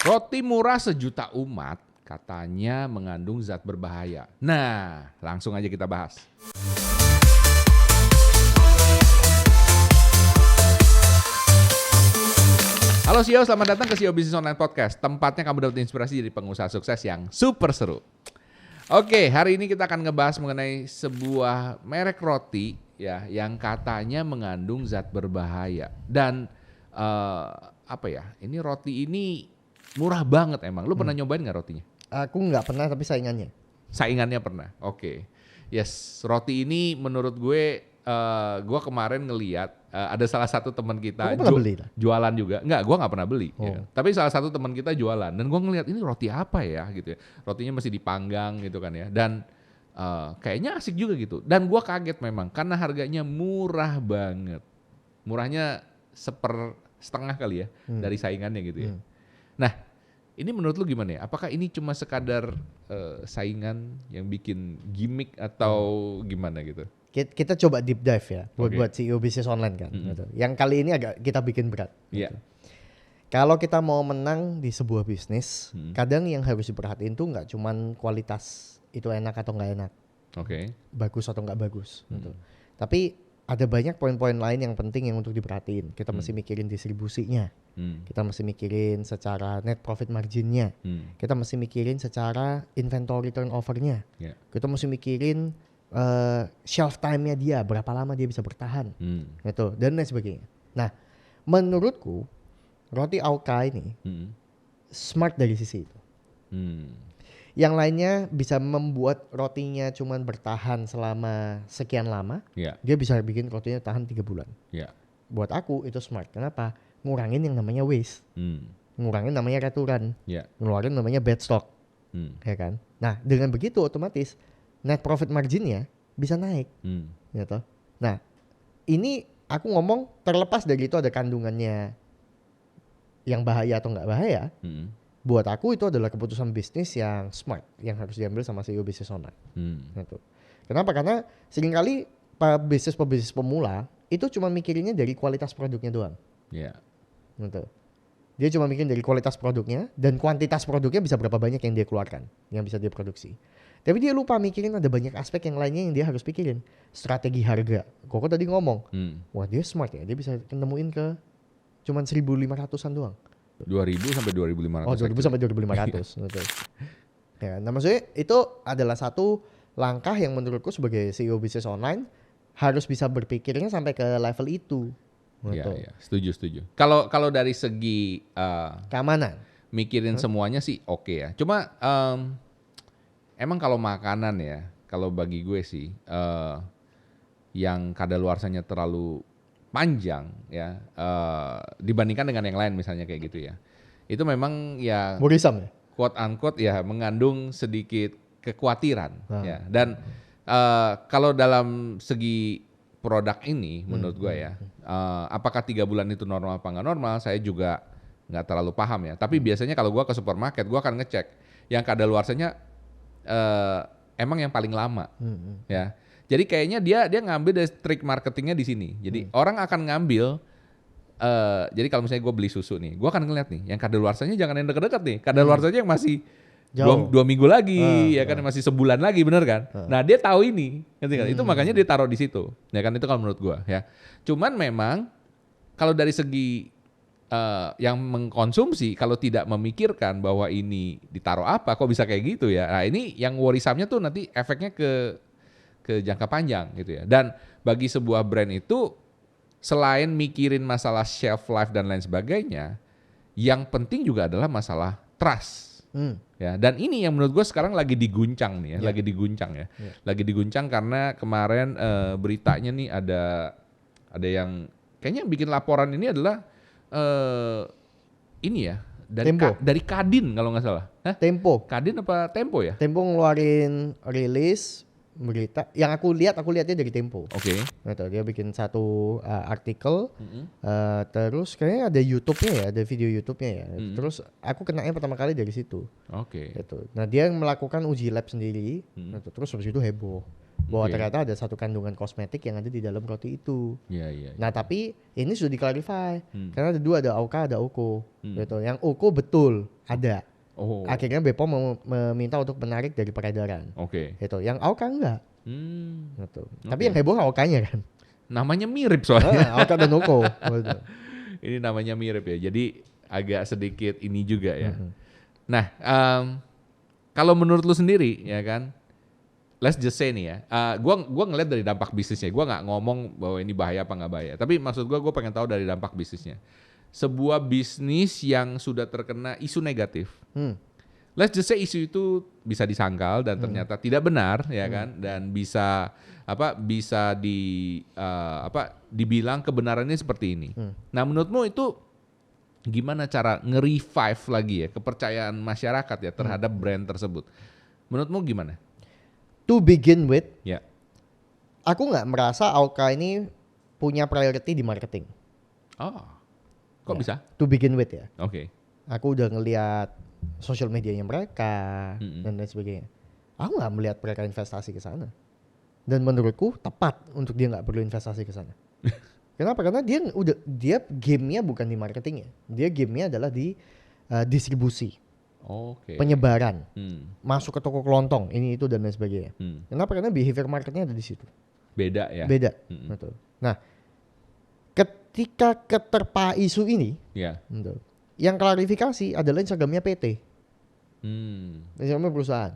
Roti murah sejuta umat katanya mengandung zat berbahaya. Nah, langsung aja kita bahas. Halo CEO, selamat datang ke CEO Business Online Podcast. Tempatnya kamu dapat inspirasi dari pengusaha sukses yang super seru. Oke, hari ini kita akan ngebahas mengenai sebuah merek roti ya yang katanya mengandung zat berbahaya. Dan ini roti ini murah banget emang. Lu pernah nyobain nggak rotinya? Aku nggak pernah, tapi saingannya. Saingannya pernah. Oke. Yes, roti ini menurut gue kemarin ngeliat ada salah satu teman kita Aku pernah beli. Jualan juga. Enggak, gue nggak pernah beli. Oh. Ya. Tapi salah satu teman kita jualan dan gue ngeliat ini roti apa ya gitu ya. Rotinya masih dipanggang gitu kan ya. Dan kayaknya asik juga gitu. Dan gue kaget memang karena harganya murah banget. Murahnya setengah kali ya dari saingannya gitu ya. Nah, ini menurut lu gimana ya? Apakah ini cuma sekadar saingan yang bikin gimmick atau gimana gitu? Kita coba deep dive ya buat Okay. CEO bisnis online kan. Gitu. Yang kali ini agak kita bikin berat. Iya. Gitu. Kalau kita mau menang di sebuah bisnis, kadang yang harus diperhatiin tuh nggak cuman kualitas itu enak atau nggak enak, Oke. bagus atau nggak bagus. Gitu. Tapi ada banyak poin-poin lain yang penting yang untuk diperhatiin. Kita mesti mikirin distribusinya, kita mesti mikirin secara net profit marginnya, kita mesti mikirin secara inventory turnovernya, Yeah. kita mesti mikirin shelf time-nya dia, berapa lama dia bisa bertahan, gitu, dan lain sebagainya. Nah, menurutku roti Auka ini smart dari sisi itu. Yang lainnya bisa membuat rotinya cuman bertahan selama sekian lama, Yeah. dia bisa bikin rotinya tahan 3 bulan. Yeah. Buat aku itu smart. Kenapa? Ngurangin yang namanya waste, ngurangin namanya returan, Yeah. ngeluarin namanya bad stock, ya kan? Nah, dengan begitu otomatis net profit marginnya bisa naik, gitu. Nah, ini aku ngomong terlepas dari itu ada kandungannya yang bahaya atau nggak bahaya. Buat aku itu adalah keputusan bisnis yang smart yang harus diambil sama CEO bisnis online. Gitu. Kenapa? Karena seringkali pebisnis pemula itu cuma mikirinnya dari kualitas produknya doang. Yeah. Gitu. Dia cuma mikirin dari kualitas produknya dan kuantitas produknya bisa berapa banyak yang dia keluarkan, yang bisa dia produksi. Tapi dia lupa mikirin ada banyak aspek yang lainnya yang dia harus pikirin. Strategi harga. Koko tadi ngomong, wah dia smart ya, dia bisa nemuin ke cuman 1.500-an doang. 2.000 sampai 2.500. Oh, 2.000 sampai 2.500. Betul. Ya, nah maksudnya itu adalah satu langkah yang menurutku sebagai CEO bisnis online harus bisa berpikirnya sampai ke level itu. Iya, iya. Setuju. Kalau dari segi keamanan, mikirin semuanya sih oke ya. Cuma emang kalau makanan ya, kalau bagi gue sih yang kadaluarsanya terlalu panjang ya dibandingkan dengan yang lain misalnya kayak gitu ya. Itu memang ya worrisome ya. quote unquote ya mengandung sedikit kekhawatiran ya. Dan kalau dalam segi produk ini menurut gue ya apakah 3 bulan itu normal apa nggak normal saya juga nggak terlalu paham ya. Tapi biasanya kalau gue ke supermarket gue akan ngecek yang kadaluarsanya emang yang paling lama ya. Jadi kayaknya dia ngambil dari trik marketingnya di sini. Jadi orang akan ngambil jadi kalau misalnya gue beli susu nih, gue akan ngeliat nih yang kadaluarsanya jangan yang deket-deket nih. Kadaluarsanya yang masih dua minggu lagi, ya kan masih sebulan lagi, bener kan? Nah dia tahu ini, ngerti kan? Itu makanya dia taruh di situ, ya kan? Itu kalau menurut gue, ya. Cuman memang kalau dari segi yang mengkonsumsi, kalau tidak memikirkan bahwa ini ditaruh apa, kok bisa kayak gitu ya? Nah ini yang worrisome-nya tuh nanti efeknya ke jangka panjang gitu ya. Dan bagi sebuah brand itu selain mikirin masalah shelf life dan lain sebagainya, yang penting juga adalah masalah trust. Ya, dan ini yang menurut gue sekarang lagi diguncang nih ya, lagi diguncang karena kemarin beritanya nih ada yang kayaknya bikin laporan ini adalah ini ya dari Kadin kalau nggak salah. Hah? Tempo. Kadin apa Tempo ya? Tempo ngeluarin rilis berita. Yang aku lihatnya dari Tempo. Oke. Gitu, dia bikin satu artikel, terus kayaknya ada YouTube-nya ya, ada video YouTube-nya ya. Terus aku kenanya pertama kali dari situ. Oke. Gitu. Nah dia melakukan uji lab sendiri, gitu. Terus habis itu heboh bahwa ternyata ada satu kandungan kosmetik yang ada di dalam roti itu. Iya. Nah tapi ini sudah diklarifikasi karena ada dua, ada AOK, ada OKO. Gitu. Yang OKO betul ada. Oh. Akhirnya BPOM meminta untuk menarik dari peredaran. Oke. Gitu. Yang AOK enggak. Gitu. Tapi yang heboh AOK-nya kan. Namanya mirip soalnya. AOK dan OKO. Ini namanya mirip ya. Jadi agak sedikit ini juga ya. Nah, kalau menurut lu sendiri ya kan, let's just say nih ya, gua ngeliat dari dampak bisnisnya. Gua nggak ngomong bahwa ini bahaya apa nggak bahaya. Tapi maksud gua pengen tahu dari dampak bisnisnya. Sebuah bisnis yang sudah terkena isu negatif. Let's just say isu itu bisa disangkal dan ternyata tidak benar ya kan, dan bisa dibilang kebenarannya seperti ini. Nah, menurutmu itu gimana cara nge-revive lagi ya kepercayaan masyarakat ya terhadap brand tersebut? Menurutmu gimana? To begin with, ya. Aku nggak merasa AOK ini punya priority di marketing. Oh. Kok ya, bisa? To begin with ya. Oke. Aku udah ngelihat sosial medianya mereka dan lain sebagainya. Aku nggak melihat mereka investasi ke sana. Dan menurutku tepat untuk dia nggak perlu investasi ke sana. Kenapa? Karena dia gamenya bukan di marketingnya. Dia gamenya adalah di distribusi, penyebaran, masuk ke toko kelontong, ini itu dan lain sebagainya. Kenapa? Karena behavior marketnya ada di situ. Beda ya. Beda. Betul. Nah, ketika keterpa isu ini, yang klarifikasi adalah Instagramnya PT, Instagramnya perusahaan.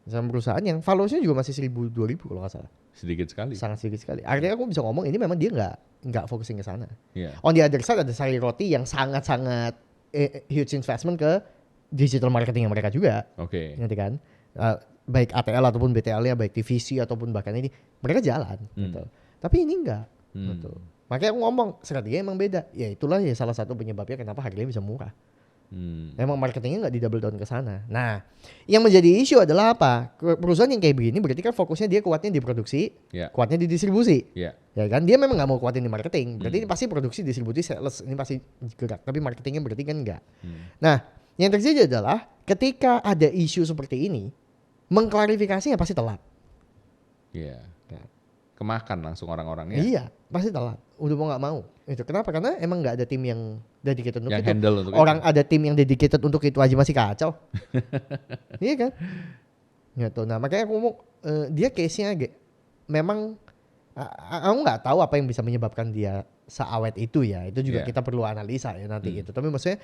Instagram perusahaan yang followersnya juga masih 1.000-2.000 kalau nggak salah. Sedikit sekali. Sangat sedikit sekali. Akhirnya aku bisa ngomong ini memang dia nggak fokusin ke sana. On the other side ada Sari Roti yang sangat-sangat huge investment ke digital marketing yang mereka juga. Nanti kan, baik ATL ataupun BTL-nya, baik TVC ataupun bahkan ini mereka jalan. Gitu. Tapi ini enggak. Gitu. Makanya aku ngomong strateginya emang beda. Ya itulah ya salah satu penyebabnya kenapa harganya bisa murah. Emang marketingnya nggak di double down ke sana. Nah, yang menjadi isu adalah apa? Perusahaan yang kayak begini berarti kan fokusnya dia kuatnya di produksi, kuatnya di distribusi. Ya kan, dia memang nggak mau kuatin di marketing. Berarti ini pasti produksi, distribusi, sales ini pasti gerak. Tapi marketingnya berarti kan enggak. Nah, yang terjadi adalah ketika ada isu seperti ini, mengklarifikasinya pasti telat. Kemakan langsung orang-orangnya. Iya, pasti telat. Udah mau nggak mau. Itu kenapa? Karena emang nggak ada tim yang dedicated untuk itu. Untuk orang itu. Ada tim yang dedicated untuk itu aja masih kacau. Iya kan? Gitu. Nah makanya aku ngomong dia case-nya memang aku nggak tahu apa yang bisa menyebabkan dia seawet itu ya. Itu juga kita perlu analisa ya nanti gitu. Tapi maksudnya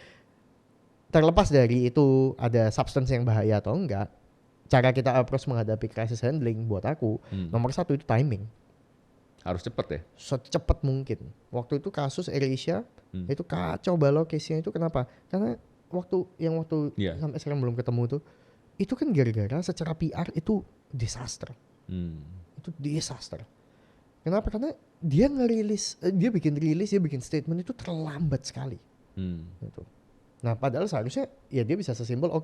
terlepas dari itu ada substance yang bahaya atau enggak, cara kita approach menghadapi crisis handling buat aku nomor satu itu timing. Harus cepet ya? Secepat mungkin. Waktu itu kasus AirAsia itu kacau balau case-nya itu kenapa? Karena waktu sampai sekarang belum ketemu itu kan gara-gara secara PR itu disaster. Itu disaster. Kenapa? Karena dia dia bikin statement itu terlambat sekali. Gitu. Nah padahal seharusnya ya dia bisa sesimpel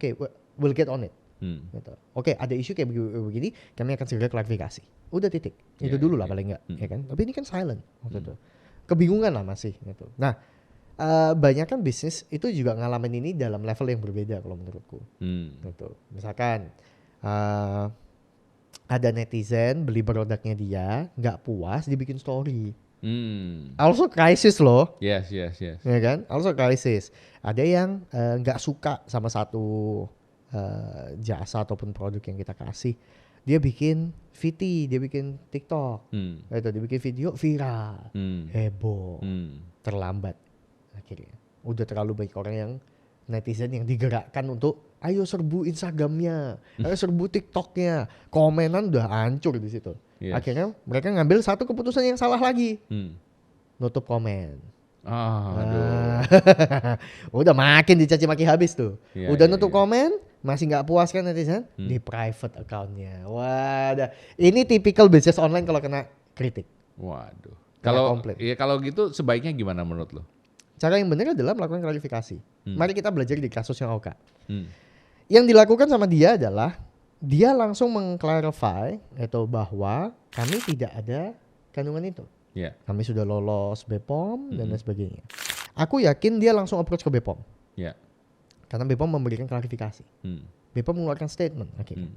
we'll get on it. Gitu. Ada isu kayak begini, kami akan segera klarifikasi. Udah titik. Itu dulu lah paling enggak, ya kan? Tapi ini kan silent waktu itu. Kebingungan lah masih gitu. Nah, banyak kan bisnis itu juga ngalamin ini dalam level yang berbeda kalau menurutku. Gitu. Misalkan ada netizen beli produknya dia, nggak puas, dibikin story. Also crisis loh. Yes. Ya kan? Also crisis. Ada yang nggak suka sama satu jasa ataupun produk yang kita kasih, dia bikin VT, dia bikin TikTok, dia bikin video viral, heboh, terlambat akhirnya. Udah terlalu banyak orang yang netizen yang digerakkan untuk ayo serbu Instagramnya, ayo serbu TikToknya, komenan udah hancur di situ. Akhirnya mereka ngambil satu keputusan yang salah lagi, nutup komen. Udah makin dicaci maki habis tuh. Udah nutup komen, masih nggak puas kan netizen, di private accountnya. Waduh, ini tipikal bisnis online kalau kena kritik. Waduh. Kalau gitu sebaiknya gimana menurut lo? Cara yang benar adalah melakukan klarifikasi. Mari kita belajar di kasus yang AOK. Yang dilakukan sama dia adalah dia langsung mengclarify itu bahwa kami tidak ada kandungan itu. Yeah. Kami sudah lolos BPOM dan lain sebagainya. Aku yakin dia langsung approach ke BPOM. Yeah. Karena BPOM memberikan klarifikasi. BPOM mengeluarkan statement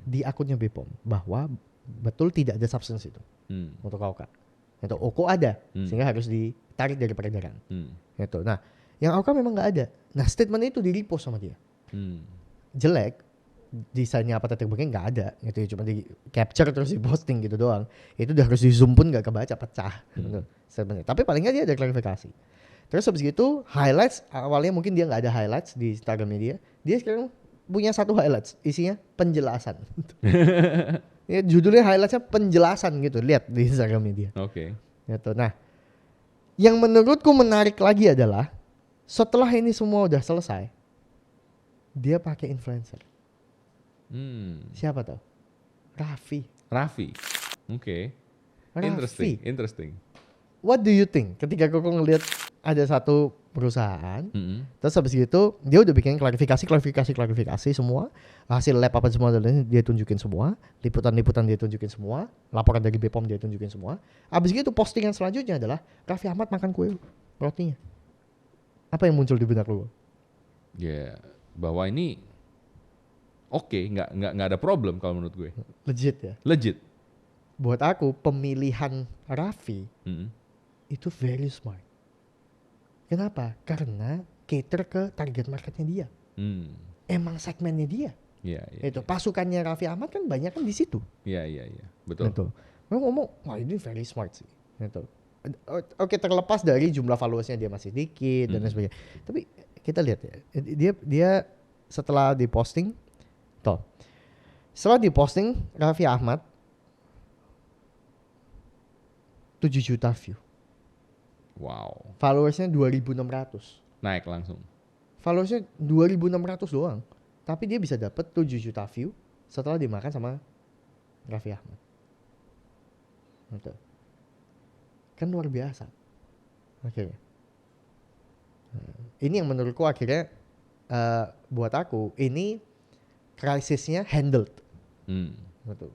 di akunnya BPOM bahwa betul tidak ada substance itu untuk AOK. Itu OKO ada sehingga harus ditarik dari peredaran. Itu. Nah, yang AOK memang nggak ada. Nah, statement itu di repost sama dia. Jelek. Desainnya apa terbukti nggak ada gitu, cuma di capture terus di posting gitu doang. Itu udah harus di zoom pun nggak kebaca, pecah gitu, sebenarnya. Tapi paling nggak dia ada klarifikasi. Terus habis gitu highlights, awalnya mungkin dia nggak ada highlights di Instagramnya dia sekarang punya satu highlights, isinya penjelasan. Ya, judulnya highlightsnya penjelasan gitu, lihat di Instagramnya dia. Oke. Gitu. Nah, yang menurutku menarik lagi adalah setelah ini semua udah selesai, dia pakai influencer. Siapa tuh? Raffi. Oke. Raffi. Interesting. What do you think? Ketika kau ngelihat ada satu perusahaan, terus habis gitu dia udah bikin klarifikasi semua, hasil lab apa semua dia tunjukin semua, liputan dia tunjukin semua, laporan dari BPOM dia tunjukin semua. Habis gitu postingan selanjutnya adalah Raffi Ahmad makan kue rotinya. Apa yang muncul di benak lu? Ya, bahwa ini oke, nggak ada problem kalau menurut gue. Legit ya. Legit. Buat aku pemilihan Raffi itu very smart. Kenapa? Karena cater ke target marketnya dia. Emang segmennya dia. Iya. Itu pasukannya Raffi Ahmad kan banyak kan di situ. Iya. Betul. Gitu. Ngomong, wah ini very smart sih. Gitu. Oke, terlepas dari jumlah followersnya dia masih dikit dan lain sebagainya. Tapi kita lihat ya, dia setelah diposting, setelah diposting Raffi Ahmad 7 juta view. Wow. Followersnya 2.600. Naik langsung. Followersnya 2.600 doang. Tapi dia bisa dapat 7 juta view setelah dimakan sama Raffi Ahmad. Gitu. Kan luar biasa. Akhirnya. Ini yang menurutku akhirnya buat aku ini krisisnya handled. Gitu.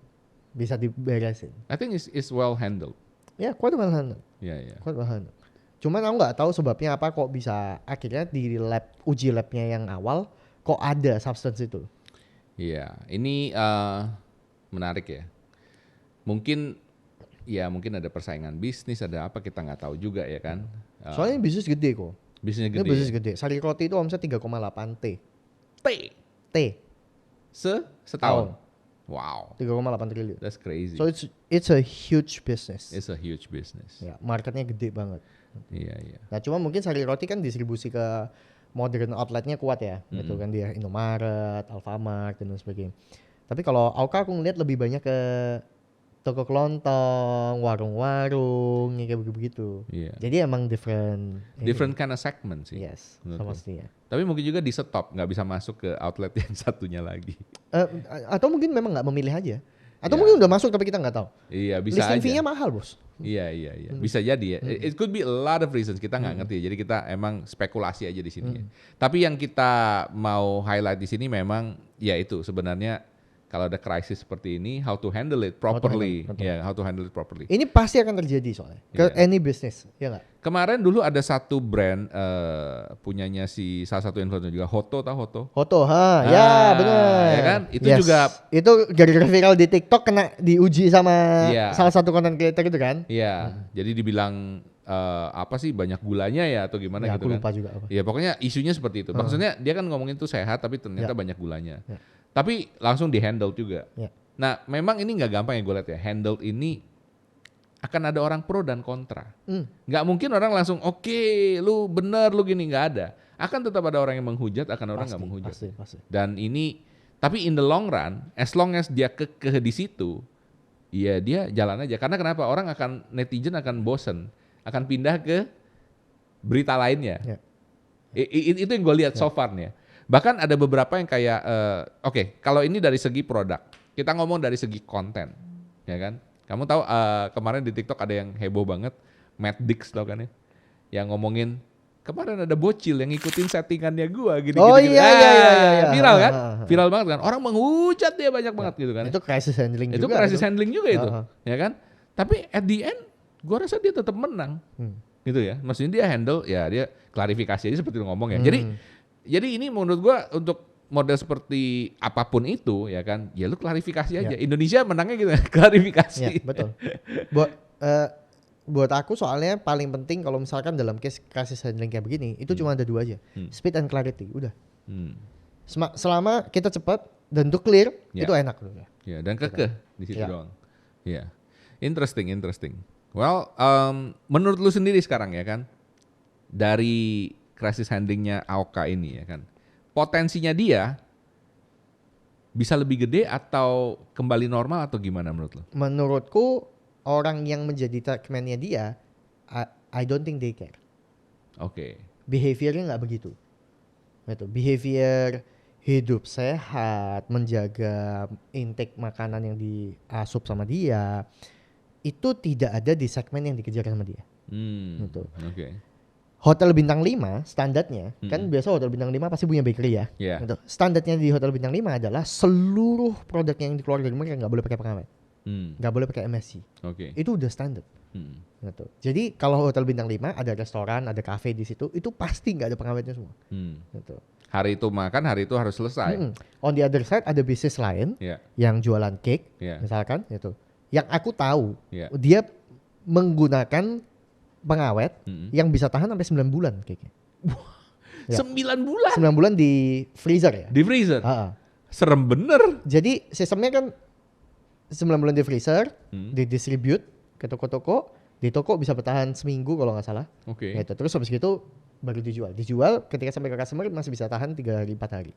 Bisa diberesin. I think it's well handled. Ya, quite well handled. Iya. Quite well handled. Cuman aku nggak tahu sebabnya apa kok bisa akhirnya di uji labnya yang awal kok ada substance itu. Iya, ini menarik ya. Mungkin ada persaingan bisnis, ada apa kita nggak tahu juga ya kan. Soalnya bisnis gede kok. Bisnisnya gede. Ini bisnis gede. Sari roti itu omset 3,8 T. Setahun. Wow. 3,8 triliun. That's crazy. So it's a huge business. It's a huge business. Ya, marketnya gede banget. Iya. Nah, cuma mungkin Sari Roti kan distribusi ke modern outletnya kuat ya. Gitu kan dia Indomaret, Alfamart dan sebagainya. Tapi kalau AOK aku ngeliat lebih banyak ke toko kelontong, warung-warung, kayak begitu. Iya. Jadi emang different kind of segment sih. Yes, sama mestinya. Tapi mungkin juga di stop, nggak bisa masuk ke outlet yang satunya lagi. Atau mungkin memang nggak memilih aja. Atau mungkin udah masuk tapi kita nggak tahu. Iya, bisa listing aja. fee-nya mahal, Bos. Iya. Bisa jadi ya. It could be a lot of reasons, kita nggak ngerti. Jadi kita emang spekulasi aja di sini. Tapi yang kita mau highlight di sini memang ya itu sebenarnya kalau ada krisis seperti ini, how to handle it properly. How to handle it properly. Ini pasti akan terjadi soalnya ke any business, ya nggak? Kemarin dulu ada satu brand punyanya si salah satu influencer juga, Hoto, tahu Hoto? Hoto, ya benar. Ya kan? Itu juga itu gara-gara viral di TikTok kena diuji sama salah satu content creator itu kan? Iya. Jadi dibilang apa sih banyak gulanya ya atau gimana gitu kan? Aku lupa juga apa. Ya pokoknya isunya seperti itu. Maksudnya dia kan ngomongin itu sehat tapi ternyata banyak gulanya. Tapi langsung di-handle juga. Nah, memang ini nggak gampang ya gue lihat ya. Handle ini akan ada orang pro dan kontra. Nggak mungkin orang langsung oke, lu bener, lu gini, nggak ada. Akan tetap ada orang yang menghujat, akan orang nggak menghujat. Pasti. Dan ini, tapi in the long run, as long as dia kekeh di situ, ya dia jalan aja. Karena kenapa? Netizen akan bosen, akan pindah ke berita lainnya. Itu yang gue lihat so far nih. Bahkan ada beberapa yang kayak, kalau ini dari segi produk, kita ngomong dari segi konten, ya kan? Kamu tahu kemarin di TikTok ada yang heboh banget, Matt Dix tau kan ya? Yang ngomongin kemarin ada bocil yang ngikutin settingannya gua gini. Oh gitu. iya. Viral kan? Viral banget kan? Orang menghujat dia banyak banget gitu kan. Itu crisis handling itu juga. Crisis handling juga itu, ya kan? Tapi at the end, gua rasa dia tetap menang, gitu ya. Maksudnya dia handle, ya dia klarifikasi aja seperti ngomong ya. Jadi ini menurut gua untuk model seperti apapun itu, ya kan? Ya lu klarifikasi aja. Indonesia menangnya gitu, klarifikasi. Ya, betul. Buat aku soalnya paling penting kalau misalkan dalam case crisis handling kayak begini, itu cuma ada 2 aja, speed and clarity, udah. Selama kita cepat dan itu clear, itu enak udah. Ya, dan kekeh di situ doang. Ya, interesting. Well, menurut lu sendiri sekarang ya kan, dari crisis handlingnya AOK ini ya kan, potensinya dia bisa lebih gede atau kembali normal atau gimana menurut lu? Menurutku orang yang menjadi trackman-nya dia, I don't think they care. Oke. Behaviornya nggak begitu. Gitu. Behavior hidup sehat, menjaga intake makanan yang diasup sama dia, itu tidak ada di segmen yang dikejar sama dia. Gitu. Oke. Hotel bintang 5 standarnya, kan biasa hotel bintang 5 pasti punya bakery ya. Gitu. Standarnya di hotel bintang 5 adalah seluruh produk yang dikeluarkan dari mereka nggak boleh pakai pengawet. Nggak boleh pakai MSG. Itu udah standar. Gitu. Jadi kalau hotel bintang 5 ada restoran, ada cafe di situ, itu pasti nggak ada pengawetnya semua. Gitu. Hari itu makan, hari itu harus selesai. On the other side ada bisnis lain yang jualan cake, misalkan gitu. Yang aku tahu dia menggunakan pengawet yang bisa tahan sampai 9 bulan cake-nya. 9 bulan? 9 bulan di freezer ya? Di freezer? Serem bener. Jadi sistemnya kan 9 bulan di freezer, didistribute ke toko-toko, di toko bisa bertahan seminggu kalau nggak salah. Gitu. Terus habis itu baru dijual. Dijual ketika sampai ke customer masih bisa tahan 3 hari 4 hari.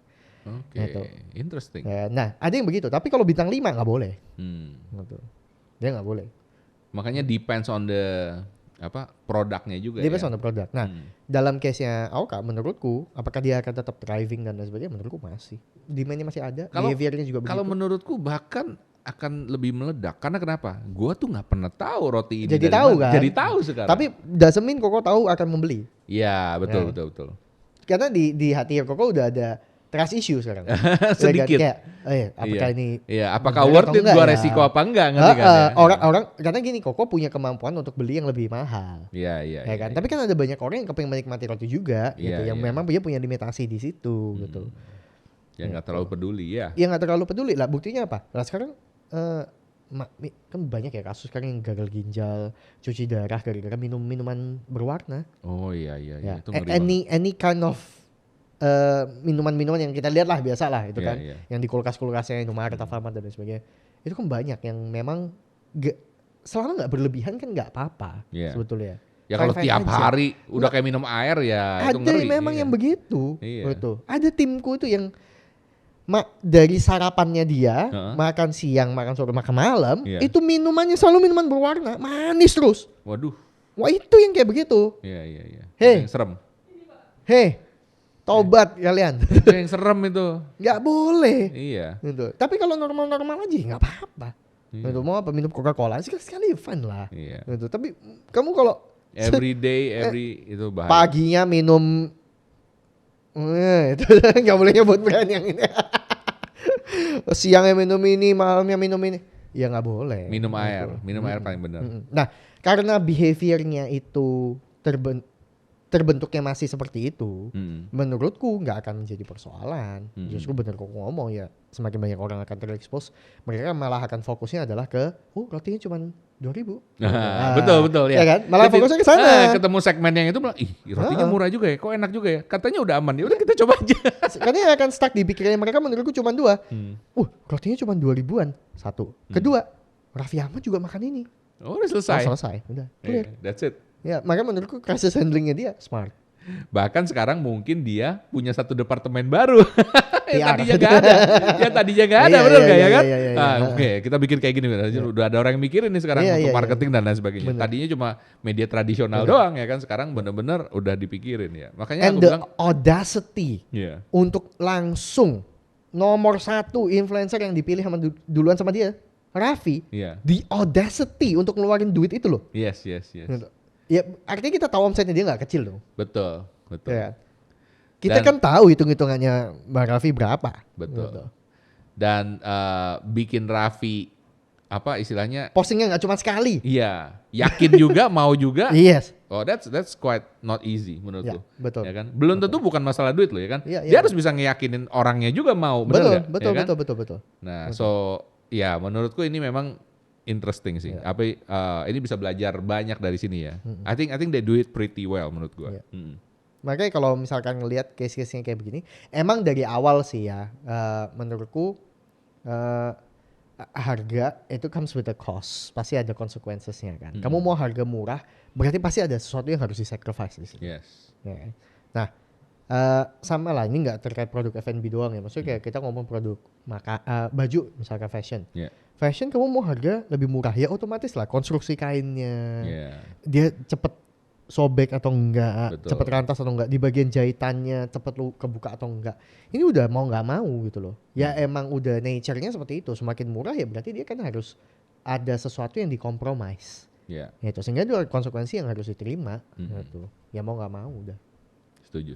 Gitu. Interesting. Nah ada yang begitu, tapi kalau bintang 5 nggak boleh. Gitu. Dia nggak boleh. Makanya depends on the produknya juga. Depends on the product. Nah dalam case-nya AOK menurutku, apakah dia akan tetap thriving dan lain sebagainya? Menurutku masih. Demand-nya masih ada, behavior-nya juga begitu. Kalau menurutku bahkan akan lebih meledak. Karena kenapa? Gua tuh nggak pernah tahu roti ini jadi tahu kan? Jadi tahu sekarang. Tapi doesn't mean Koko tahu akan membeli. Iya, betul. Karena di hati Koko udah ada trust issue sekarang. Sedikit. Kayak, apakah ini? Iya, apakah worth it gua resiko apa enggak? Ngerti kan? Orang karena gini, Koko punya kemampuan untuk beli yang lebih mahal. Iya. Ya kan? Tapi kan ada banyak orang yang kepengen menikmati roti juga, gitu. Yang memang dia punya limitasi di situ, gitu. Yang nggak terlalu peduli ya. Yang nggak terlalu peduli lah. Buktinya apa? Lah sekarang kan banyak ya kasus sekarang yang gagal ginjal, cuci darah gara-gara minum minuman berwarna. Oh iya. Itu any kind of minuman-minuman yang kita lihat lah biasa lah itu kan, yang di kulkas-kulkasnya Indomaret, Alfamart dan sebagainya. Itu kan banyak yang memang selama nggak berlebihan kan nggak apa-apa sebetulnya. Ya kalau tiap hari udah kayak minum air ya itu ngeri. Ada memang yang begitu. Betul. Ada timku itu yang dari sarapannya dia, makan siang, makan sore, makan malam, itu minumannya selalu minuman berwarna, manis terus. Waduh. Wah itu yang kayak begitu. Iya. Hei, yang serem. Tobat kalian. Itu yang serem itu. Nggak boleh. Iya. Gitu. Tapi kalau normal-normal aja nggak apa-apa. Gitu. Mau apa minum Coca-Cola sekali fun lah. Iya. Gitu. Tapi kamu kalau every day, itu bahaya. Paginya minum itu nggak boleh nyebut brand yang ini. Siangnya minum ini, malamnya minum ini, ya nggak boleh. Minum air paling benar. Nah, karena behaviornya itu terbentuknya masih seperti itu, menurutku nggak akan menjadi persoalan. Justru benar kok ngomong ya, semakin banyak orang akan terekspos, mereka malah akan fokusnya adalah ke, rotinya cuma 2.000. Betul ya. Kan? Malah fokusnya ke sana. Ketemu segmen yang itu malah, rotinya murah juga ya, kok enak juga ya. Katanya udah aman, ya udah kita coba aja. Karena yang akan stuck di pikirannya mereka menurutku cuma 2. Rotinya cuma 2.000-an. 1. Kedua, Raffi Ahmad juga makan ini. Udah selesai. Udah. Clear. That's it. Ya, makanya menurutku crisis handlingnya dia smart. Bahkan sekarang mungkin dia punya satu departemen baru. yang tadinya nggak ada, benar nggak ya kan? Oke, kita bikin kayak gini. Udah ada orang yang mikirin nih sekarang untuk marketing dan lain sebagainya. Tadinya cuma media tradisional doang ya kan, sekarang benar-benar udah dipikirin ya. Makanya aku bilang audacity untuk langsung nomor 1 influencer yang dipilih duluan sama dia, Raffi. The audacity untuk ngeluarin duit itu loh. Yes. Ya artinya kita tahu omsetnya dia nggak kecil dong. Betul. Betul. Ya. Kita kan tahu hitung-hitungannya Bang Raffi berapa. Betul. Gitu. Dan bikin Raffi apa istilahnya? Postingnya nggak cuma sekali. Iya, yakin juga, mau juga. Yes. Oh, that's quite not easy menurutku. Betul. Ya kan? Belum tentu bukan masalah duit loh ya kan. Ya, Dia harus bisa ngeyakinin orangnya juga mau, benar nggak? Betul. Nah, betul. so ya menurutku ini memang interesting sih. Apa ini bisa belajar banyak dari sini ya. I think they do it pretty well menurut gua. Makanya kalau misalkan ngelihat case-case-nya kayak begini, emang dari awal sih ya, menurutku harga itu comes with a cost, pasti ada consequences-nya kan. Kamu mau harga murah, berarti pasti ada sesuatu yang harus di-sacrifice di sini. Yes. Ya. Nah, sama lah, ini nggak terkait produk F&B doang ya. Maksudnya kayak kita ngomong produk baju, misalkan fashion. Fashion kamu mau harga lebih murah, ya otomatis lah konstruksi kainnya, dia cepet sobek atau enggak, cepet rantas atau enggak, di bagian jahitannya cepet lu kebuka atau enggak. Ini udah mau nggak mau gitu loh. Ya emang udah nature-nya seperti itu. Semakin murah ya berarti dia kan harus ada sesuatu yang dikompromis. Gitu. Sehingga itu konsekuensi yang harus diterima. Gitu. Ya mau nggak mau udah. Setuju.